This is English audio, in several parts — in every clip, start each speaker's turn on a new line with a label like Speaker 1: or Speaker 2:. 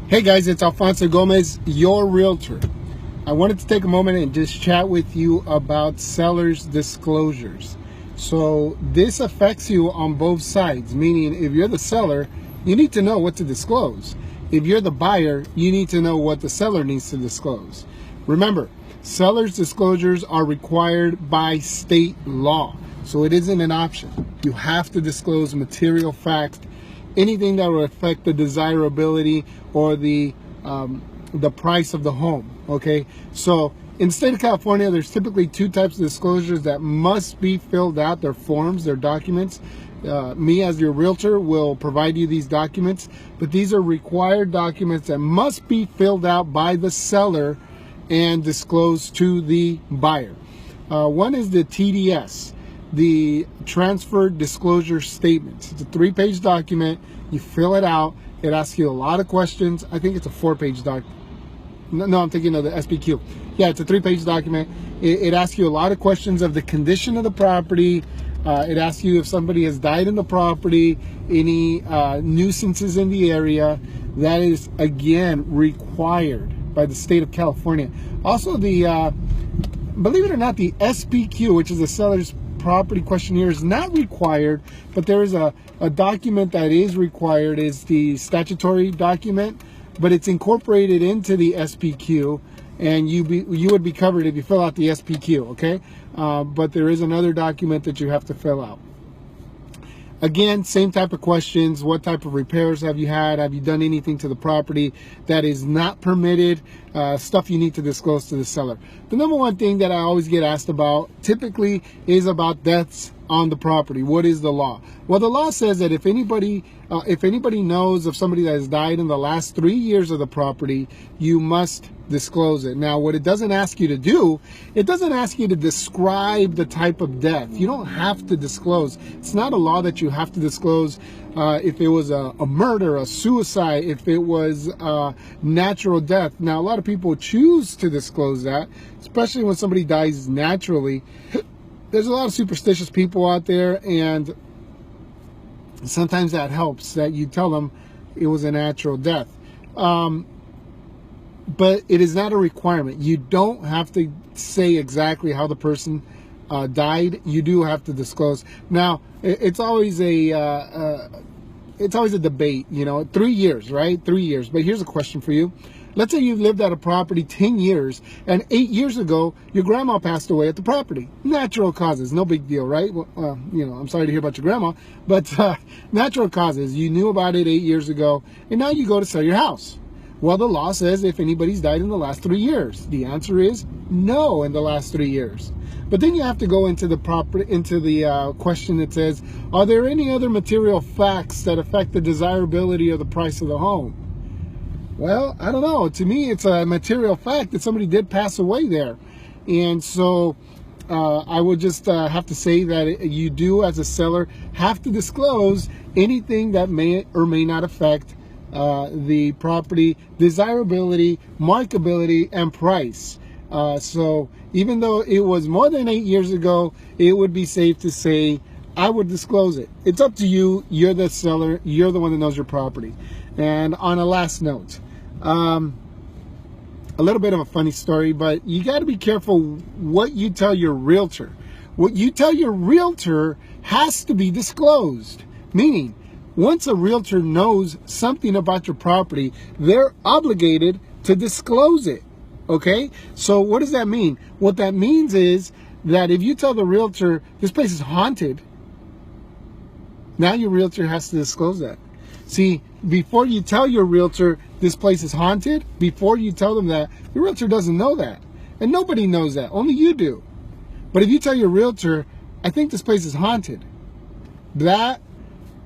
Speaker 1: Hey guys, it's Alfonso Gomez, your realtor. I wanted to take a moment and just chat with you about sellers' disclosures. So this affects you on both sides, meaning if you're the seller, you need to know what to disclose. If you're the buyer, you need to know what the seller needs to disclose. Remember, sellers' disclosures are required by state law, so it isn't an option. You have to disclose material facts, anything that will affect the desirability or the price of the home. Okay, so in the state of California, there's typically two types of disclosures that must be filled out. They're forms, they're documents. Me as your realtor will provide you these documents, but these are required documents that must be filled out by the seller and disclosed to the buyer. One is the TDS, the Transfer Disclosure Statement. It's a 3-page document. You fill it out. It asks you a lot of questions. I think it's a 4-page document. No, I'm thinking of the SPQ. Yeah, it's a 3-page document. It asks you a lot of questions of the condition of the property. It asks you if somebody has died in the property, any nuisances in the area. That is, again, required by the state of California. Also, the believe it or not, the SPQ, which is the seller's property questionnaire, is not required, but there is a document that is required, is the statutory document, but it's incorporated into the SPQ, and you would be covered if you fill out the SPQ, okay? But there is another document that you have to fill out. Again, same type of questions. What type of repairs have you had? Have you done anything to the property that is not permitted? Stuff you need to disclose to the seller. The number one thing that I always get asked about typically is about deaths on the property. What is the law? Well, the law says that if anybody knows of somebody that has died in the last 3 years of the property, you must disclose it. Now, what it doesn't ask you to do, it doesn't ask you to describe the type of death. You don't have to disclose. It's not a law that you have to disclose if it was a murder, a suicide, if it was natural death. Now, a lot of people choose to disclose that, especially when somebody dies naturally. There's a lot of superstitious people out there, and sometimes that helps, that you tell them it was a natural death. But it is not a requirement. You don't have to say exactly how the person died. You do have to disclose. Now, it's always a debate, 3 years, right? 3 years. But here's a question for you. Let's say you've lived at a property 10 years, and 8 years ago, your grandma passed away at the property. Natural causes, no big deal, right? Well, I'm sorry to hear about your grandma, but natural causes. You knew about it 8 years ago, and now you go to sell your house. Well, the law says if anybody's died in the last 3 years. The answer is no in the last 3 years. But then you have to go into the question that says, are there any other material facts that affect the desirability or the price of the home? Well, I don't know. To me, it's a material fact that somebody did pass away there. And so I would just have to say that you do, as a seller, have to disclose anything that may or may not affect the property desirability, markability, and price. So even though it was more than 8 years ago, it would be safe to say I would disclose it. It's up to you. You're the seller. You're the one that knows your property. And on a last note, a little bit of a funny story, but you got to be careful what you tell your realtor. What you tell your realtor has to be disclosed. Meaning, once a realtor knows something about your property, they're obligated to disclose it. Okay? So what does that mean? What that means is that if you tell the realtor this place is haunted, now your realtor has to disclose that. See, before you tell your realtor this place is haunted, before you tell them that, your realtor doesn't know that. And nobody knows that. Only you do. But if you tell your realtor, I think this place is haunted, that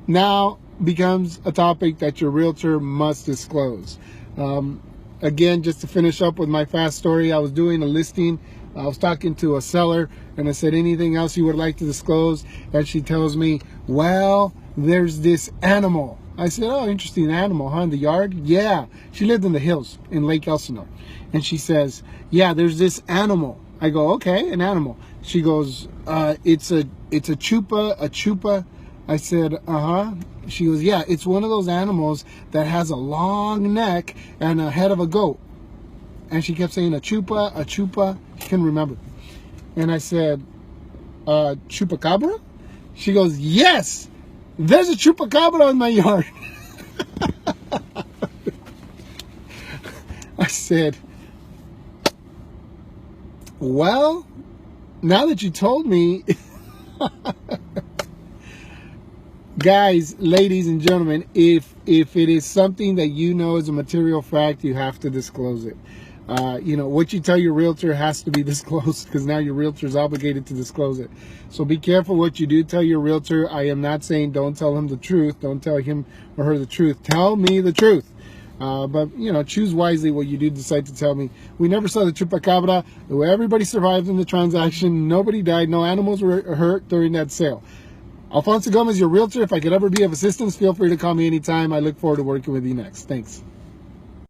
Speaker 1: now becomes a topic that your realtor must disclose. Again, just to finish up with my fast story, I was doing a listing. I was talking to a seller, and I said, anything else you would like to disclose? And she tells me, well, there's this animal. I said, oh, interesting animal, huh? In the yard? Yeah. She lived in the hills in Lake Elsinore. And she says, yeah, there's this animal. I go, okay, an animal. She goes, it's a chupa. I said, uh-huh. She goes, yeah, it's one of those animals that has a long neck and a head of a goat. And she kept saying a chupa. She couldn't remember. And I said, chupacabra? She goes, yes, there's a chupacabra in my yard. I said, well, now that you told me, guys, ladies and gentlemen, if it is something that you know is a material fact, you have to disclose it. You know, what you tell your realtor has to be disclosed, because now your realtor is obligated to disclose it. So be careful what you do tell your realtor. I am not saying don't tell him the truth. Don't tell him or her the truth. Tell me the truth. But, you know, choose wisely what you do decide to tell me. We never saw the chupacabra. Everybody survived in the transaction. Nobody died. No animals were hurt during that sale. Alfonso Gomez, your realtor. If I could ever be of assistance, feel free to call me anytime. I look forward to working with you next. Thanks.